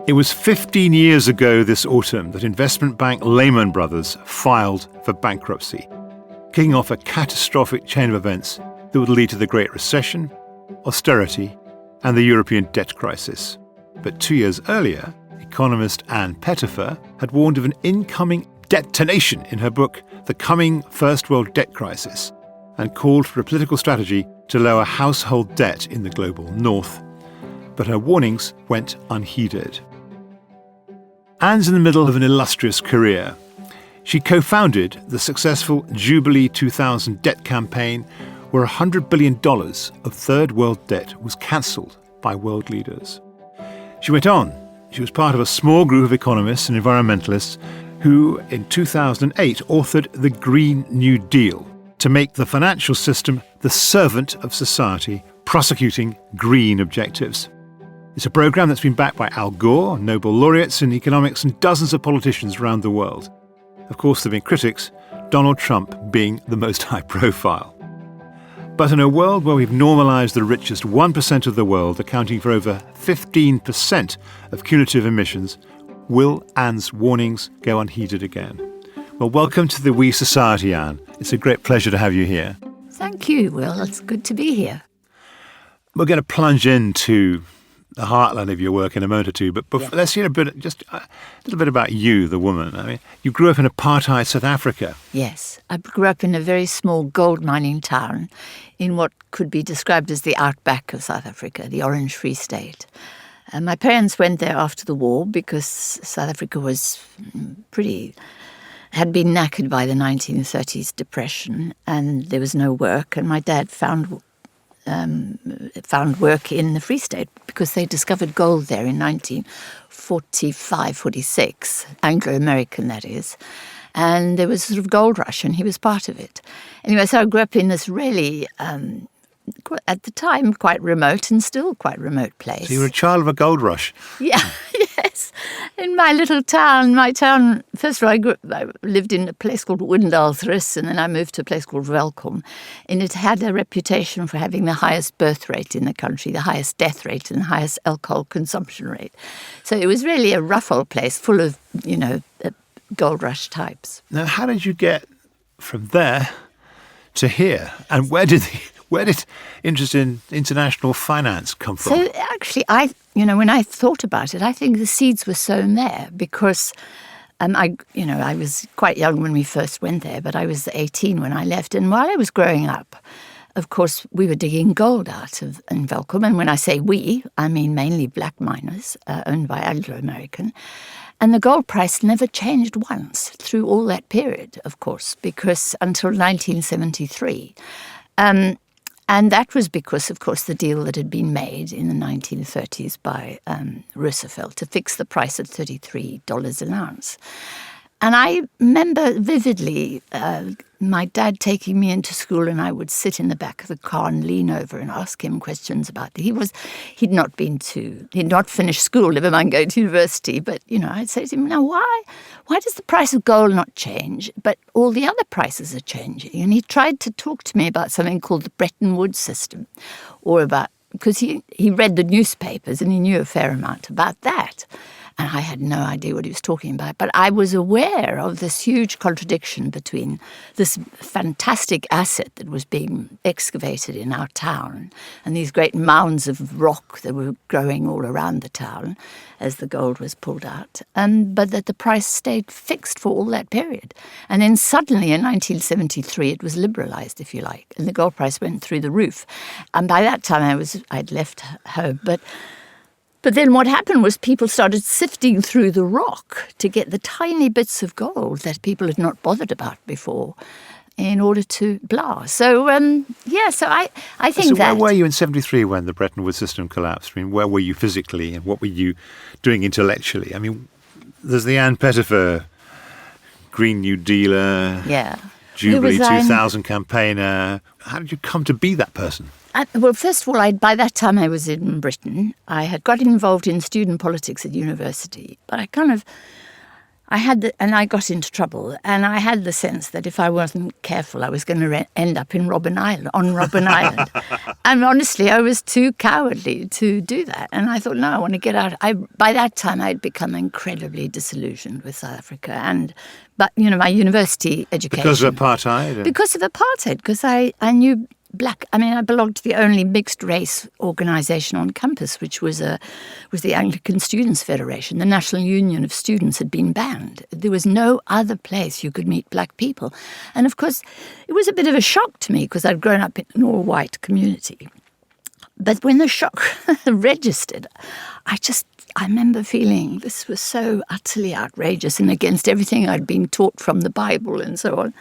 It was 15 years ago this autumn that investment bank Lehman Brothers filed for bankruptcy, kicking off a catastrophic chain of events that would lead to the Great Recession, austerity, and the European debt crisis. But 2 years earlier, economist Ann Pettifor had warned of an incoming detonation in her book, The Coming First World Debt Crisis, and called for a political strategy to lower household debt in the global north. But her warnings went unheeded. Ann's in the middle of an illustrious career. She co-founded the successful Jubilee 2000 debt campaign, where $100 billion of third world debt was cancelled by world leaders. She went on. She was part of a small group of economists and environmentalists who, in 2008, authored the Green New Deal to make the financial system the servant of society, prosecuting green objectives. It's a program that's been backed by Al Gore, Nobel Laureates in economics, and dozens of politicians around the world. Of course, there have been critics, Donald Trump being the most high-profile. But in a world where we've normalised the richest 1% of the world, accounting for over 15% of cumulative emissions, will Ann's warnings go unheeded again? Well, welcome to the We Society, Ann. It's a great pleasure to have you here. Thank you, Will. It's good to be here. We're going to plunge into the heartland of your work in a moment or two, but let's hear just a little bit about you, the woman. I mean, you grew up in apartheid South Africa. Yes, I grew up in a very small gold mining town in what could be described as the outback of South Africa, the Orange Free State. And my parents went there after the war because South Africa had been knackered by the 1930s depression, and there was no work, and my dad found work in the Free State because they discovered gold there in 1945-46, Anglo-American that is, and there was a sort of gold rush and he was part of it. Anyway, so I grew up in this really, at the time, quite remote and still quite remote place. So you were a child of a gold rush. Yeah, yes. In my little town, first of all, I lived in a place called Windalthris, and then I moved to a place called Welkom. And it had a reputation for having the highest birth rate in the country, the highest death rate, and the highest alcohol consumption rate. So it was really a rough old place full of, gold rush types. Now, how did you get from there to here? And where did interest in international finance come from? So actually, when I thought about it, I think the seeds were sown there because I was quite young when we first went there, but I was 18 when I left. And while I was growing up, of course, we were digging gold out in Welkom. And when I say we, I mean mainly black miners owned by Anglo-American. And the gold price never changed once through all that period, of course, because until 1973. And that was because, of course, the deal that had been made in the 1930s by Roosevelt to fix the price at $33 an ounce. And I remember vividly my dad taking me into school, and I would sit in the back of the car and lean over and ask him questions about it. He'd not finished school, never mind going to university. But, I'd say to him, now why does the price of gold not change, but all the other prices are changing? And he tried to talk to me about something called the Bretton Woods system, because he read the newspapers and he knew a fair amount about that. And I had no idea what he was talking about. But I was aware of this huge contradiction between this fantastic asset that was being excavated in our town and these great mounds of rock that were growing all around the town as the gold was pulled out, but that the price stayed fixed for all that period. And then suddenly in 1973 it was liberalised, if you like, and the gold price went through the roof. And by that time I'd left home. But then what happened was people started sifting through the rock to get the tiny bits of gold that people had not bothered about before in order to blast. So, I think that... So where were you in 73 when the Bretton Woods system collapsed? I mean, where were you physically and what were you doing intellectually? I mean, there's the Ann Pettifor Green New Dealer, Jubilee 2000 campaigner. How did you come to be that person? Well, first of all, by that time I was in Britain. I had got involved in student politics at university, but I kind of and I got into trouble, and I had the sense that if I wasn't careful, I was going to end up on Robben Island. And honestly, I was too cowardly to do that. And I thought, no, I want to get out. By that time, I'd become incredibly disillusioned with South Africa, but my university education. Because of apartheid? Because of apartheid, because I knew I belonged to the only mixed race organisation on campus, which was the Anglican Students' Federation. The National Union of Students had been banned. There was no other place you could meet black people. And of course, it was a bit of a shock to me because I'd grown up in an all-white community. But when the shock registered, I remember feeling this was so utterly outrageous and against everything I'd been taught from the Bible and so on.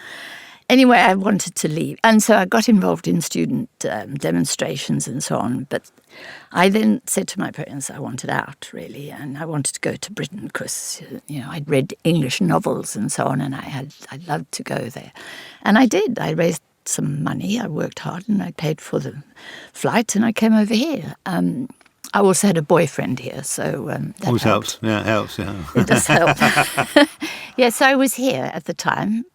Anyway, I wanted to leave. And so I got involved in student demonstrations and so on. But I then said to my parents I wanted out, really, and I wanted to go to Britain because, I'd read English novels and so on, and I'd loved to go there. And I did. I raised some money. I worked hard, and I paid for the flight, and I came over here. I also had a boyfriend here, so that always helped. helps. Yeah, it helps, yeah. It does help. Yes, I was here at the time.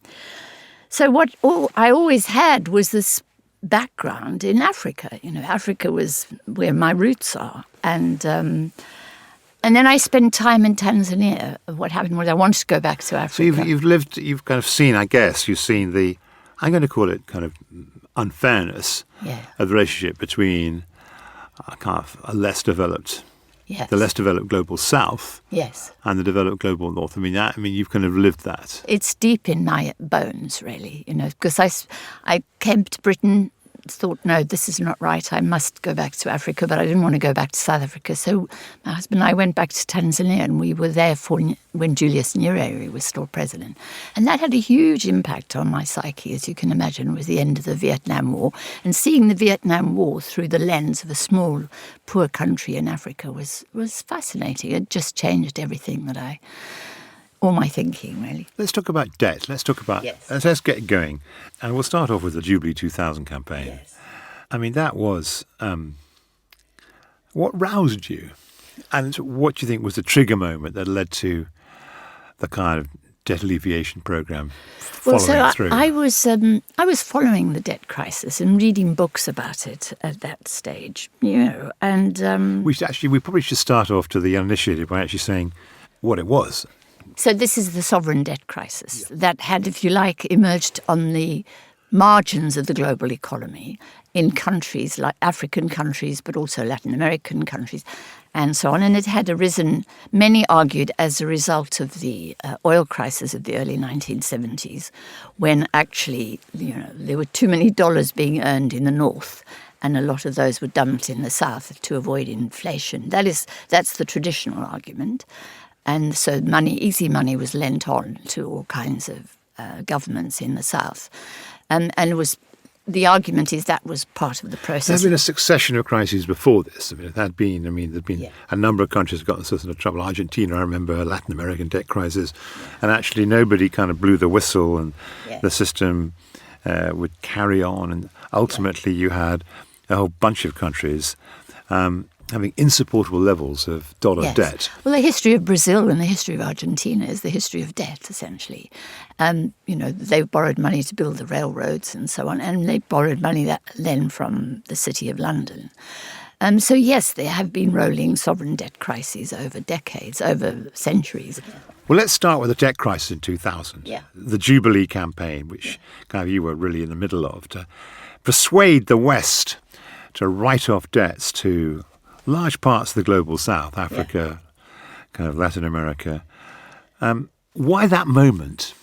So what I always had was this background in Africa. Africa was where my roots are. And then I spent time in Tanzania. What happened was I wanted to go back to Africa. So you've kind of seen, I guess, you've seen I'm going to call it kind of unfairness of the relationship between kind of a less developed, the less developed global South, and the developed global North. I mean, you've kind of lived that. It's deep in my bones, really. Because I came to Britain, thought, no, this is not right. I must go back to Africa, but I didn't want to go back to South Africa. So my husband and I went back to Tanzania, and we were there when Julius Nyerere was still president. And that had a huge impact on my psyche, as you can imagine, with the end of the Vietnam War. And seeing the Vietnam War through the lens of a small, poor country in Africa was fascinating. It just changed everything all my thinking, really. Let's talk about debt. Let's get going. And we'll start off with the Jubilee 2000 campaign. Yes. I mean, that was, what roused you? And what do you think was the trigger moment that led to the kind of debt alleviation programme following through? I was following the debt crisis and reading books about it at that stage, and... We probably should start off to the uninitiated by actually saying what it was. So this is the sovereign debt crisis that had, if you like, emerged on the margins of the global economy in countries like African countries, but also Latin American countries, and so on. And it had arisen, many argued, as a result of the oil crisis of the early 1970s, when actually, there were too many dollars being earned in the north, and a lot of those were dumped in the south to avoid inflation. That's the traditional argument. And so easy money was lent on to all kinds of governments in the South. And the argument is that was part of the process. There have been a succession of crises before this. There'd been a number of countries that got themselves into trouble. Argentina, I remember, a Latin American debt crisis. And actually nobody kind of blew the whistle, and the system would carry on. And ultimately you had a whole bunch of countries having insupportable levels of dollar debt. Well, the history of Brazil and the history of Argentina is the history of debt, essentially. They borrowed money to build the railroads and so on, and they borrowed money then from the City of London. So yes, there have been rolling sovereign debt crises over decades, over centuries. Well, let's start with the debt crisis in 2000. Yeah. The Jubilee campaign, which kind of you were really in the middle of, to persuade the West to write off debts to large parts of the global South, Africa, kind of Latin America. Why that moment?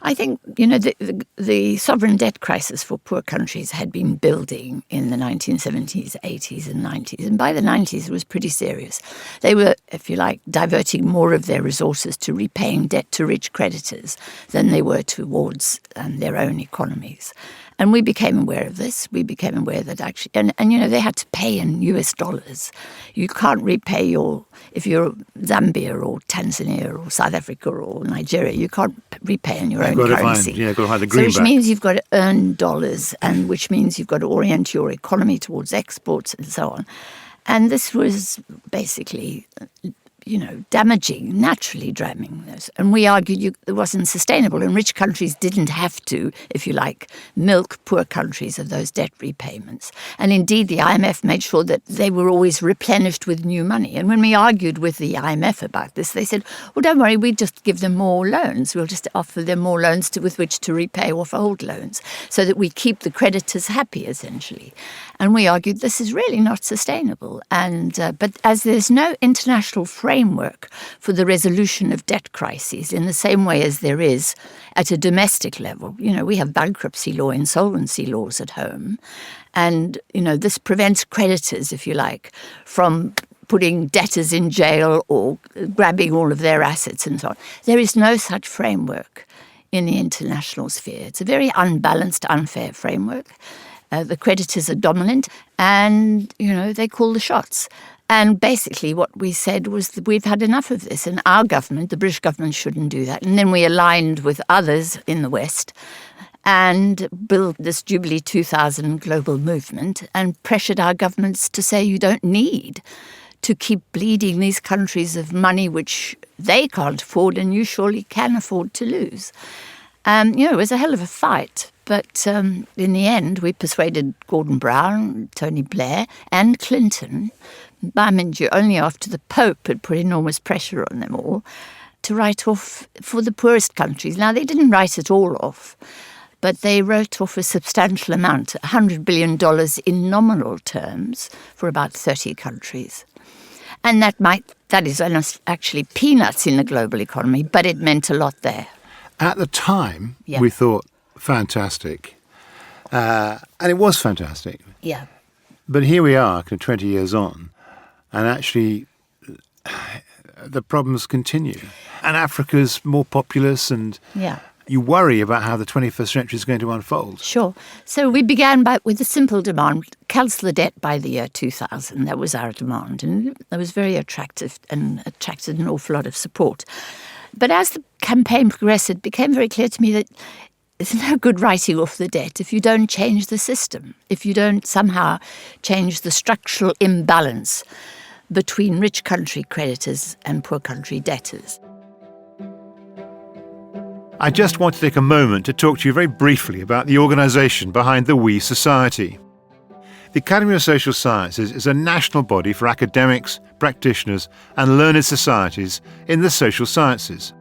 I think, the sovereign debt crisis for poor countries had been building in the 1970s, 80s and 90s. And by the 90s, it was pretty serious. They were, if you like, diverting more of their resources to repaying debt to rich creditors than they were towards their own economies. And we became aware of this. We became aware that actually, and they had to pay in US dollars. You can't repay if you're Zambia or Tanzania or South Africa or Nigeria, you can't repay in your own currency. Got to find the so which means you've got to earn dollars, and which means you've got to orient your economy towards exports and so on. And this was basically, damaging, naturally damaging this. And we argued it wasn't sustainable, and rich countries didn't have to, if you like, milk poor countries of those debt repayments. And indeed, the IMF made sure that they were always replenished with new money. And when we argued with the IMF about this, they said, well, don't worry, we just give them more loans. We'll just offer them more loans with which to repay off old loans, so that we keep the creditors happy, essentially. And we argued this is really not sustainable. But as there's no international framework for the resolution of debt crises in the same way as there is at a domestic level, we have bankruptcy law, insolvency laws at home. And, this prevents creditors, if you like, from putting debtors in jail or grabbing all of their assets and so on. There is no such framework in the international sphere. It's a very unbalanced, unfair framework. The creditors are dominant and, they call the shots. And basically what we said was that we've had enough of this, and our government, the British government, shouldn't do that. And then we aligned with others in the West and built this Jubilee 2000 global movement and pressured our governments to say you don't need to keep bleeding these countries of money which they can't afford and you surely can afford to lose. It was a hell of a fight. But in the end, we persuaded Gordon Brown, Tony Blair and Clinton, only after the Pope had put enormous pressure on them all, to write off for the poorest countries. Now, they didn't write it all off, but they wrote off a substantial amount, $100 billion in nominal terms for about 30 countries. And that is actually peanuts in the global economy, but it meant a lot there. At the time, we thought, fantastic. And it was fantastic. Yeah. But here we are, 20 years on, and actually the problems continue. And Africa's more populous, and you worry about how the 21st century is going to unfold. Sure. So we began with a simple demand, cancel the debt by the year 2000. That was our demand, and that was very attractive and attracted an awful lot of support. But as the campaign progressed, it became very clear to me that it's no good writing off the debt if you don't change the system, if you don't somehow change the structural imbalance between rich country creditors and poor country debtors. I just want to take a moment to talk to you very briefly about the organisation behind the We Society. The Academy of Social Sciences is a national body for academics, practitioners and learned societies in the social sciences.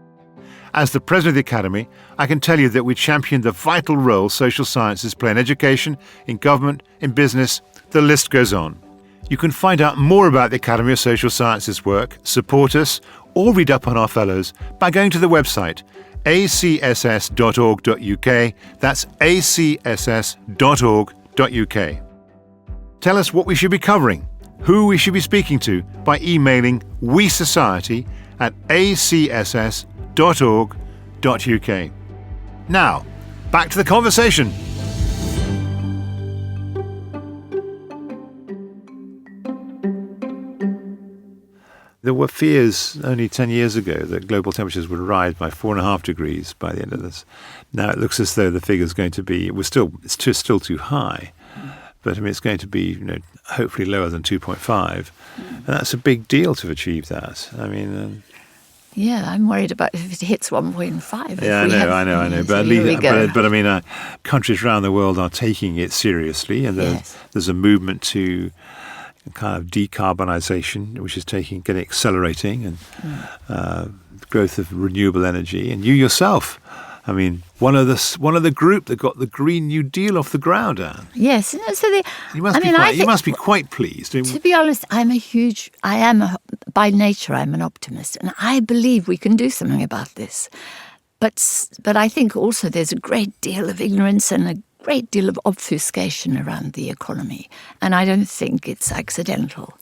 As the president of the Academy, I can tell you that we champion the vital role social sciences play in education, in government, in business. The list goes on. You can find out more about the Academy of Social Sciences work, support us, or read up on our fellows by going to the website acss.org.uk. That's acss.org.uk. Tell us what we should be covering, who we should be speaking to by emailing wesociety@acss.org.uk. Now, back to the conversation. There were fears only 10 years ago that global temperatures would rise by 4.5 degrees by the end of this. Now it looks as though the figure is going to be, it's still too high, but it's going to be, hopefully lower than 2.5. And that's a big deal to achieve that. Yeah, I'm worried about if it hits 1.5. Yeah, I know. But countries around the world are taking it seriously, and there's a movement to kind of decarbonisation, which is getting accelerating, and growth of renewable energy. And you yourself, one of the group that got the Green New Deal off the ground, Anne. Yes, so you must be quite pleased. To be honest, by nature, I'm an optimist, and I believe we can do something about this. But I think also there's a great deal of ignorance and a great deal of obfuscation around the economy, and I don't think it's accidental.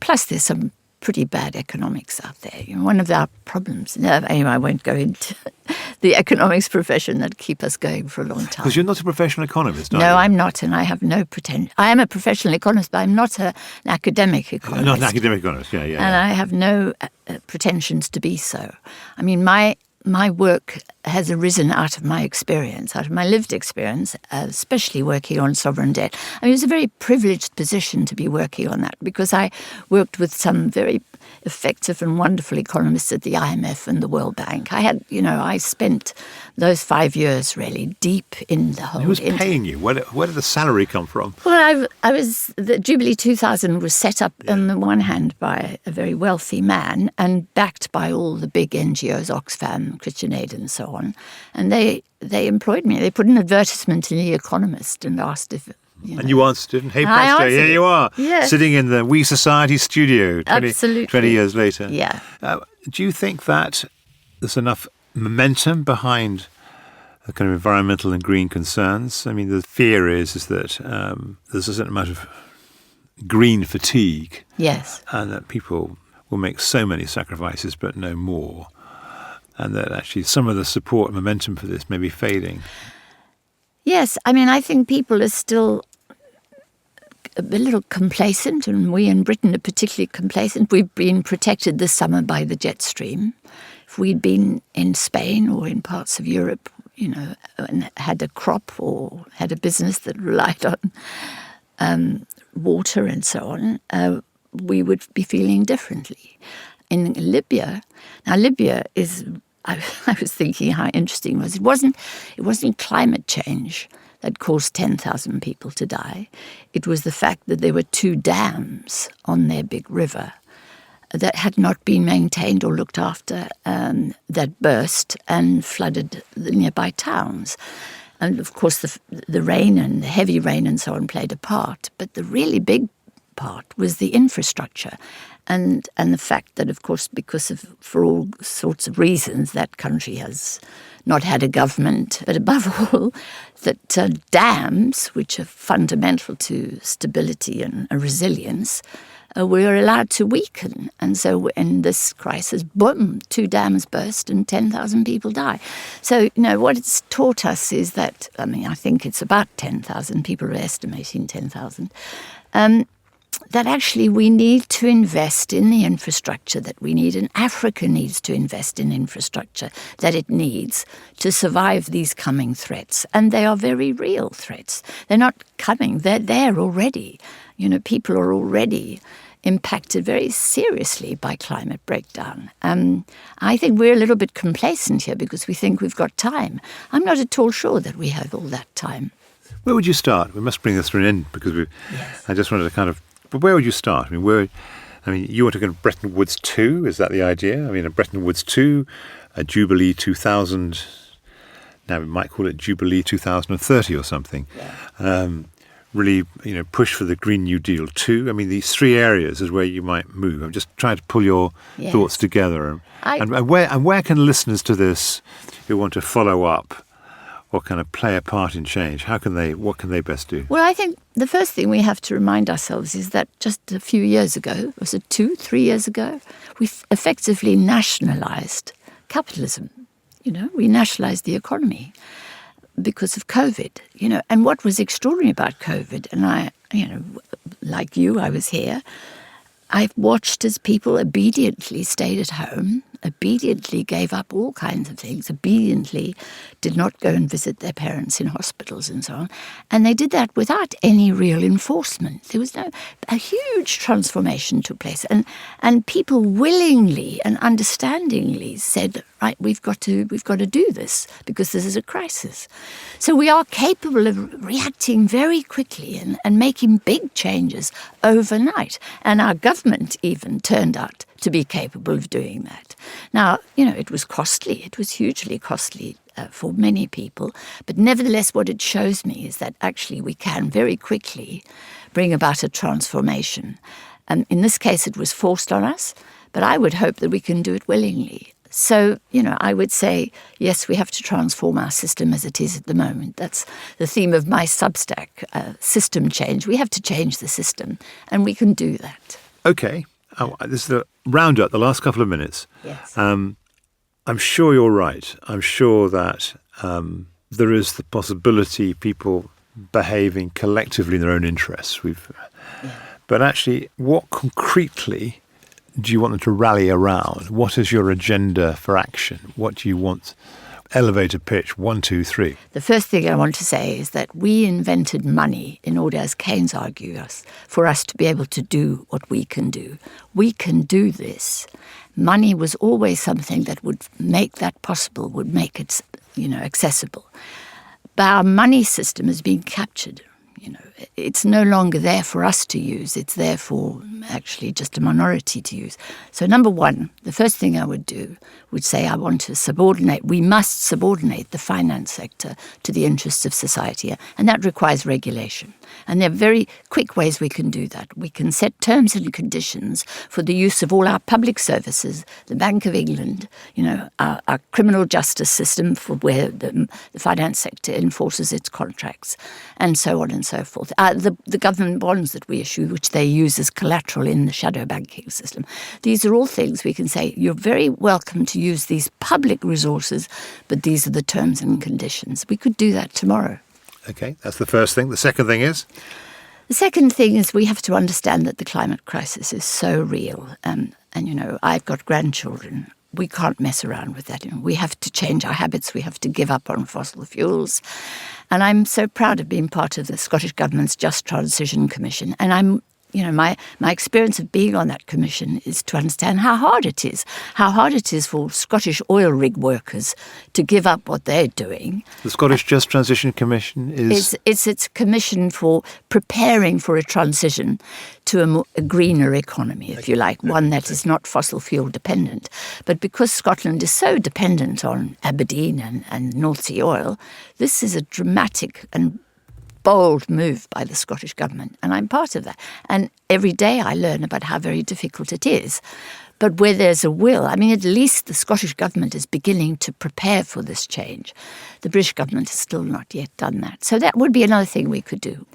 Plus, there's some pretty bad economics out there. One of our problems. Anyway, I won't go into the economics profession that keep us going for a long time. Because you're not a professional economist, are you? No, I'm not, and I have no pretension. I am a professional economist, but I'm not an academic economist. Not an academic economist, yeah. And I have no pretensions to be so. My work has arisen out of my experience, out of my lived experience, especially working on sovereign debt. It was a very privileged position to be working on that, because I worked with some very effective and wonderful economists at the IMF and the World Bank. I spent those 5 years really deep in the whole. Who was paying you? Where did the salary come from? Well, the Jubilee 2000 was set up on the one hand by a very wealthy man and backed by all the big NGOs, Oxfam, Christian Aid and so on. And they employed me. They put an advertisement in The Economist and asked if... And you answered it. Hey, presto, here you are, sitting in the We Society studio 20 years later. Yeah. Do you think that there's enough momentum behind the kind of environmental and green concerns? I mean, the fear is that there's a certain amount of green fatigue. Yes. And that people will make so many sacrifices but no more. And that actually some of the support and momentum for this may be fading. Yes, I mean, I think people are still a little complacent, and we in Britain are particularly complacent. We've been protected this summer by the jet stream. If we'd been in Spain or in parts of Europe, and had a crop or had a business that relied on water and so on, we would be feeling differently. In Libya, now Libya is... I was thinking how interesting it was. It wasn't climate change that caused 10,000 people to die. It was the fact that there were 2 dams on their big river that had not been maintained or looked after, that burst and flooded the nearby towns. And of course the rain and the heavy rain and so on played a part, but the really big part was the infrastructure. And the fact that, of course, for all sorts of reasons, that country has not had a government, but above all, that dams, which are fundamental to stability and resilience, were allowed to weaken. And so in this crisis, boom, 2 dams burst and 10,000 people die. So, what it's taught us is that, I think it's about 10,000, people are estimating 10,000, that actually we need to invest in the infrastructure that we need, and Africa needs to invest in infrastructure that it needs to survive these coming threats. And they are very real threats. They're not coming, they're there already. People are already impacted very seriously by climate breakdown. I think we're a little bit complacent here because we think we've got time. I'm not at all sure that we have all that time. Where would you start? We must bring this to an end because I just wanted to but where would you start? You want to go to Bretton Woods 2? Is that the idea? A Bretton Woods 2, a Jubilee 2000. Now we might call it Jubilee 2030 or something. Yeah. Really, push for the Green New Deal 2. These 3 areas is where you might move. I'm just trying to pull your thoughts together. And where can listeners to this who want to follow up or kind of play a part in change? What can they best do? Well, I think the first thing we have to remind ourselves is that just a few years ago, was it 2-3 years ago, we effectively nationalised capitalism. We nationalised the economy because of COVID. And what was extraordinary about COVID, and I, like you, I was here, I've watched as people obediently stayed at home, obediently gave up all kinds of things, obediently did not go and visit their parents in hospitals and so on. And they did that without any real enforcement. There was a huge transformation took place. And people willingly and understandingly said, right, we've got to do this because this is a crisis. So we are capable of reacting very quickly and making big changes overnight. And our government even turned out to be capable of doing that. Now, it was costly. It was hugely costly for many people. But nevertheless, what it shows me is that actually we can very quickly bring about a transformation. And in this case, it was forced on us, but I would hope that we can do it willingly. So, I would say, yes, we have to transform our system as it is at the moment. That's the theme of my Substack, system change. We have to change the system, and we can do that. Okay. This is the roundup, the last couple of minutes. Yes. I'm sure you're right. I'm sure that there is the possibility people behaving collectively in their own interests. But actually, what concretely do you want them to rally around? What is your agenda for action? What do you want? Elevator pitch, 1, 2, 3. The first thing I want to say is that we invented money in order, as Keynes argues, for us to be able to do what we can do. We can do this. Money was always something that would make that possible, would make it, accessible. But our money system has been captured. It's no longer there for us to use. It's there for actually just a minority to use. So number one, the first thing I would do would say we must subordinate the finance sector to the interests of society. And that requires regulation. And there are very quick ways we can do that. We can set terms and conditions for the use of all our public services, the Bank of England, our criminal justice system for where the finance sector enforces its contracts, and so on and so forth. The government bonds that we issue, which they use as collateral in the shadow banking system. These are all things we can say, you're very welcome to use these public resources, but these are the terms and conditions. We could do that tomorrow. Okay, that's the first thing. The second thing is? The second thing is we have to understand that the climate crisis is so real. And I've got grandchildren. We can't mess around with that. We have to change our habits. We have to give up on fossil fuels. And I'm so proud of being part of the Scottish Government's Just Transition Commission. And I'm my experience of being on that commission is to understand how hard it is for Scottish oil rig workers to give up what they're doing. The Scottish Just Transition Commission is? It's a commission for preparing for a transition to a greener economy, if you like, one that is not fossil fuel dependent. But because Scotland is so dependent on Aberdeen and North Sea oil, this is a dramatic and bold move by the Scottish Government, and I'm part of that. And every day I learn about how very difficult it is. But where there's a will, at least the Scottish Government is beginning to prepare for this change. The British Government has still not yet done that. So that would be another thing we could do.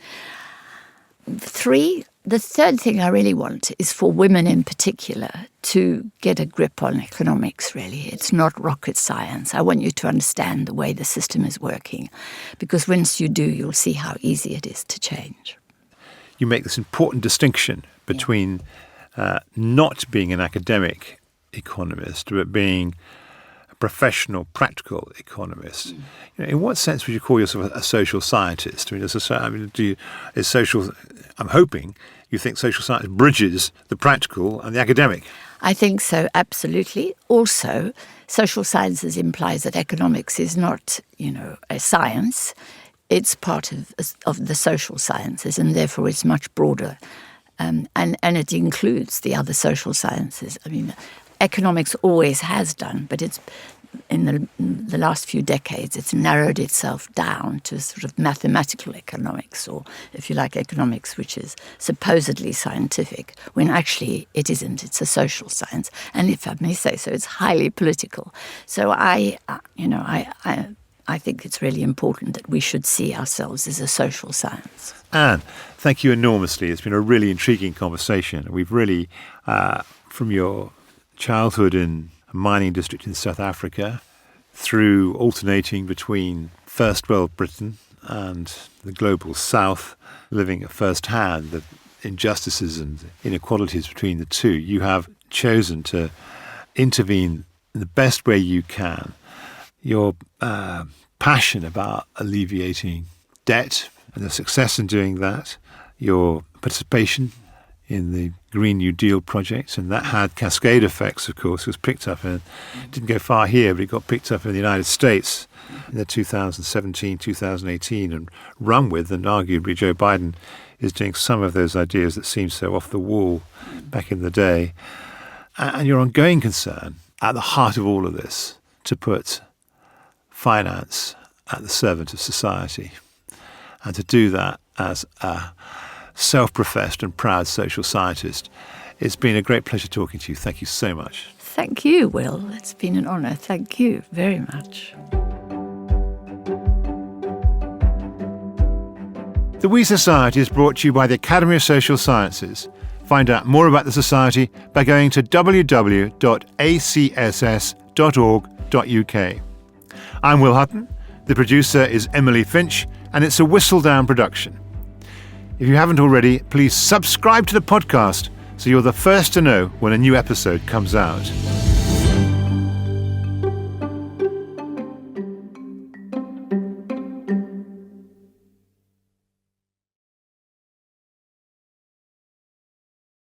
The third thing I really want is for women in particular to get a grip on economics, really. It's not rocket science. I want you to understand the way the system is working, because once you do, you'll see how easy it is to change. You make this important distinction between not being an academic economist, but being a professional, practical economist. In what sense would you call yourself a social scientist? I'm hoping you think social science bridges the practical and the academic. I think so, absolutely. Also, social sciences implies that economics is not, a science. It's part of the social sciences, and therefore it's much broader. And it includes the other social sciences. Economics always has done, but it's in the last few decades, it's narrowed itself down to sort of mathematical economics, or if you like, economics which is supposedly scientific, when actually it isn't. It's a social science, and if I may say so, it's highly political. So I think it's really important that we should see ourselves as a social science. Anne, thank you enormously. It's been a really intriguing conversation. We've really, from your childhood in a mining district in South Africa, through alternating between First World Britain and the global South, living at first hand the injustices and inequalities between the two, you have chosen to intervene in the best way you can. Your passion about alleviating debt and the success in doing that, your participation in the Green New Deal project, and that had cascade effects, of course. It was picked up and didn't go far here, but it got picked up in the United States in the 2017, 2018 and run with, and arguably Joe Biden is doing some of those ideas that seemed so off the wall back in the day. And your ongoing concern at the heart of all of this, to put finance at the servant of society, and to do that as a self-professed and proud social scientist. It's been a great pleasure talking to you. Thank you so much. Thank you, Will. It's been an honour. Thank you very much. The We Society is brought to you by the Academy of Social Sciences. Find out more about the Society by going to www.acss.org.uk. I'm Will Hutton. The producer is Emily Finch, and it's a Whistledown production. If you haven't already, please subscribe to the podcast so you're the first to know when a new episode comes out.